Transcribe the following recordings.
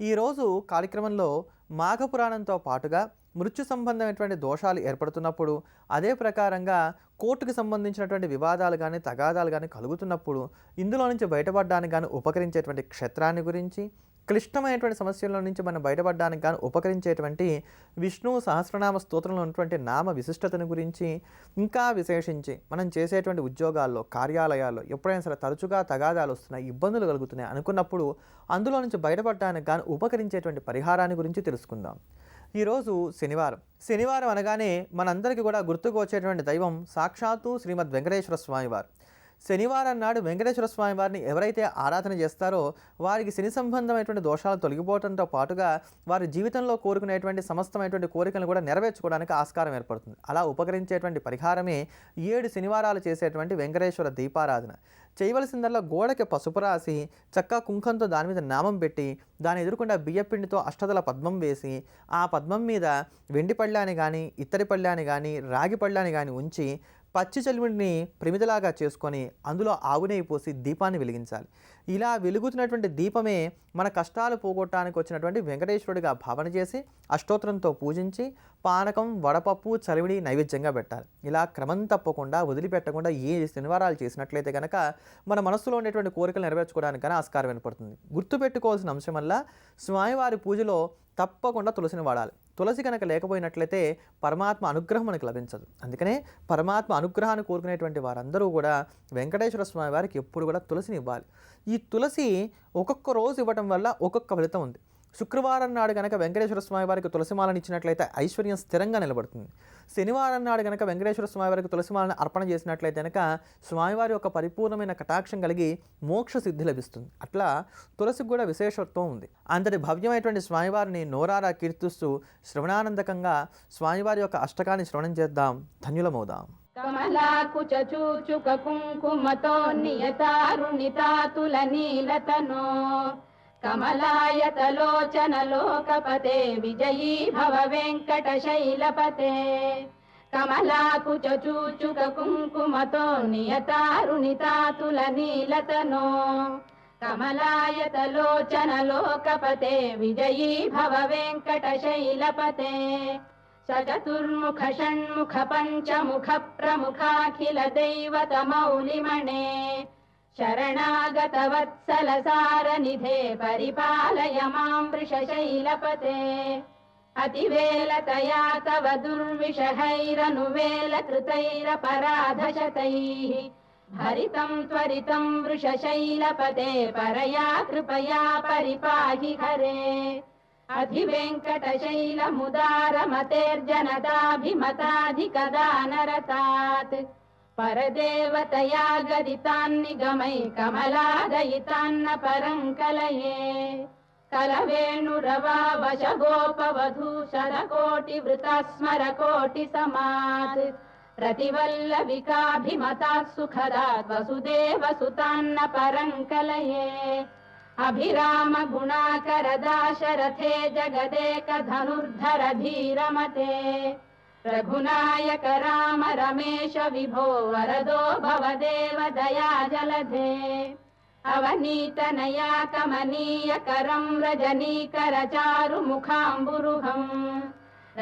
ఈరోజు కార్యక్రమంలో మాఘపురాణంతో పాటుగా మృత్యు సంబంధమైనటువంటి దోషాలు ఏర్పడుతున్నప్పుడు, అదే ప్రకారంగా కోర్టుకు సంబంధించినటువంటి వివాదాలు గానీ, తగాదాలు గానీ కలుగుతున్నప్పుడు, ఇందులో నుంచి బయటపడడానికి గానీ ఉపకరించేటువంటి క్షేత్రాన్ని గురించి, క్లిష్టమైనటువంటి సమస్యల నుంచి మనం బయటపడడానికి గాను ఉపకరించేటువంటి విష్ణు సహస్రనామ స్తోత్రంలో ఉన్నటువంటి నామ విశిష్టతను గురించి, ఇంకా విశేషించి మనం చేసేటువంటి ఉద్యోగాల్లో, కార్యాలయాల్లో ఎప్పుడైనా సరే తరచుగా తగాదాలు వస్తున్నాయి, ఇబ్బందులు కలుగుతున్నాయి అనుకున్నప్పుడు అందులో నుంచి బయటపడడానికి గాను ఉపకరించేటువంటి పరిహారాన్ని గురించి తెలుసుకుందాం. ఈరోజు శనివారం అనగానే మనందరికీ కూడా గుర్తుకు వచ్చేటువంటి దైవం సాక్షాత్తు శ్రీమద్ వెంకటేశ్వర స్వామివారు. శనివారం నాడు వెంకటేశ్వర స్వామి వారిని ఎవరైతే ఆరాధన చేస్తారో వారికి శని సంబంధమైనటువంటి దోషాలు తొలగిపోవడంతో పాటుగా వారి జీవితంలో కోరుకునేటువంటి సమస్తమైనటువంటి కోరికలను కూడా నెరవేర్చుకోవడానికి ఆస్కారం ఏర్పడుతుంది. అలా ఉపకరించేటువంటి పరిహారమే 7 శనివారాలు చేసేటువంటి వెంకటేశ్వర దీపారాధన. చేయవలసిందల్లా గోడకి పసుపు రాసి చక్కా కుంకంతో దాని మీద నామం పెట్టి దాని ఎదురుకుండా బియ్యపిండితో అష్టదల పద్మం వేసి ఆ పద్మం మీద వెండి పళ్ళాన్ని కానీ, ఇత్తడి పళ్ళాన్ని కానీ, రాగి పళ్ళాన్ని కానీ ఉంచి పచ్చి చలిమిడిని ప్రమిదలాగా చేసుకొని అందులో ఆవు నెయ్యి పోసి దీపాన్ని వెలిగించాలి. ఇలా వెలుగుతున్నటువంటి దీపమే మన కష్టాలు పోగొట్టడానికి వచ్చినటువంటి వెంకటేశ్వరుడిగా భావన చేసి అష్టోత్తరంతో పూజించి పానకం, వడపప్పు, చలివిడి నైవేద్యంగా పెట్టాలి. ఇలా క్రమం తప్పకుండా వదిలిపెట్టకుండా ఏ శనివారాలు చేసినట్లయితే కనుక మన మనస్సులో ఉండేటువంటి కోరికలు నెరవేర్చుకోవడానికి కానీ ఆస్కారం ఏర్పడుతుంది. గుర్తుపెట్టుకోవాల్సిన అంశం వల్ల స్వామివారి పూజలో తప్పకుండా తులసిని వాడాలి. తులసి కనుక లేకపోయినట్లయితే పరమాత్మ అనుగ్రహం మనకు లభించదు. అందుకనే పరమాత్మ అనుగ్రహాన్ని కోరుకునేటువంటి వారందరూ కూడా వెంకటేశ్వర స్వామి వారికి ఎప్పుడు కూడా తులసిని ఇవ్వాలి. ఈ తులసి ఒక్కొక్క రోజు ఇవ్వటం వల్ల ఒక్కొక్క ఫలితం ఉంది. శుక్రవారం నాడు కనుక వెంకటేశ్వర స్వామి వారికి తులసిమాలను ఇచ్చినట్లయితే ఐశ్వర్యం స్థిరంగా నిలబడుతుంది. శనివారం నాడు కనుక వెంకటేశ్వర స్వామి వారికి తులసిమాలను అర్పణ చేసినట్లయితే కనుక స్వామివారి యొక్క పరిపూర్ణమైన కటాక్షం కలిగి మోక్ష సిద్ధి లభిస్తుంది. అట్లా తులసికి కూడా విశేషత్వం ఉంది. అంతటి భవ్యమైనటువంటి స్వామివారిని నోరారా కీర్తిస్తూ శ్రవణానందకంగా స్వామివారి యొక్క అష్టకాన్ని శ్రవణం చేద్దాం, ధన్యులమవుదాం. కమలాకుచూచుక కుంకుమతో నియతారుణితాతుల నీలతనో కమలాయతలోచనలోకపతే విజయీ భవ వెంకటశైలపతే. కమలాకుచూచుక కుంకుమతో నియతారుణితాతుల నీలతనో కమలాయతలోచనలోకపతే విజయీ భవ వెంకటశైలపతే. సచతుర్ముఖ షణ్ముఖ పంచముఖ ప్రముఖాఖిల దైవతమౌలిమణే శరణాగత వత్సల సారనిధే పరిపాలయ మాం వృషశైలపతే. అతివేలతయా తవ దుర్విషహైరనువేల కృతైరపరాధశతైః భరితం త్వరితం వృషశైలపతే పరయా కృపయా పరిపాహి హరే. అధివేంకటశైలముదారమతేర్జనదాభిమతాధికదానరతాత్ పరదేవతయా గదితాన్నిగమై కమలాదయితాన్న పరం కలయే. కలవేణురవావశగోపవధూషరకోటివృతాస్మరకోటి సమాత్ రతివల్లవికాభిమతాత్ సుఖదాత్ వసుదేవసుతాన్న పరం కలయే. అభిరామ గుణాకర దాశరథే జగదేక ధనుర్ధర ధీరమతే. రఘునాయక రామ రమేశ విభో వరదో భవదేవ దయా జలధే. అవనీతనయా కమనీయ కరం రజనీకర చారు ముఖాంబురుహం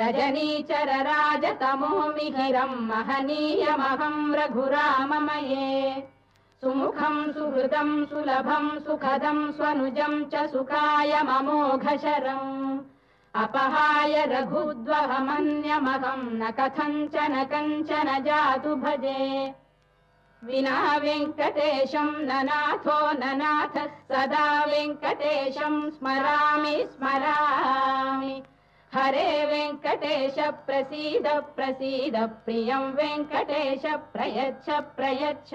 రజనీచర రాజతమో మిహిరం మహనీయమహం రఘురామమయే. సుముఖం సుహృదం సులభం సుఖదం స్వనుజం చ సుఖాయ మమోఘశరం అపహాయ రఘుద్వహమన్యమహం న కథంచన కంచన జాతు భజే. వినా వెంకటేశం ననాథో ననాథ సదా వెంకటేశం స్మరామి స్మరామి. హరే వెంకటేశ ప్రసీద ప్రసీద ప్రియం వెంకటేశ ప్రయచ్చ ప్రయచ్చ.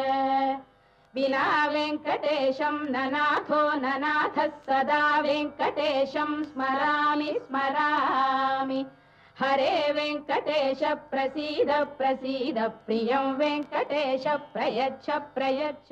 వినా వెంకటేశం ననాథో ననాథ సదా వెంకటేశం స్మరామి స్మరామి. హరే వెంకటేశ ప్రసీద ప్రసీద ప్రియం వెంకటేశ ప్రయచ్చ ప్రయచ్చ.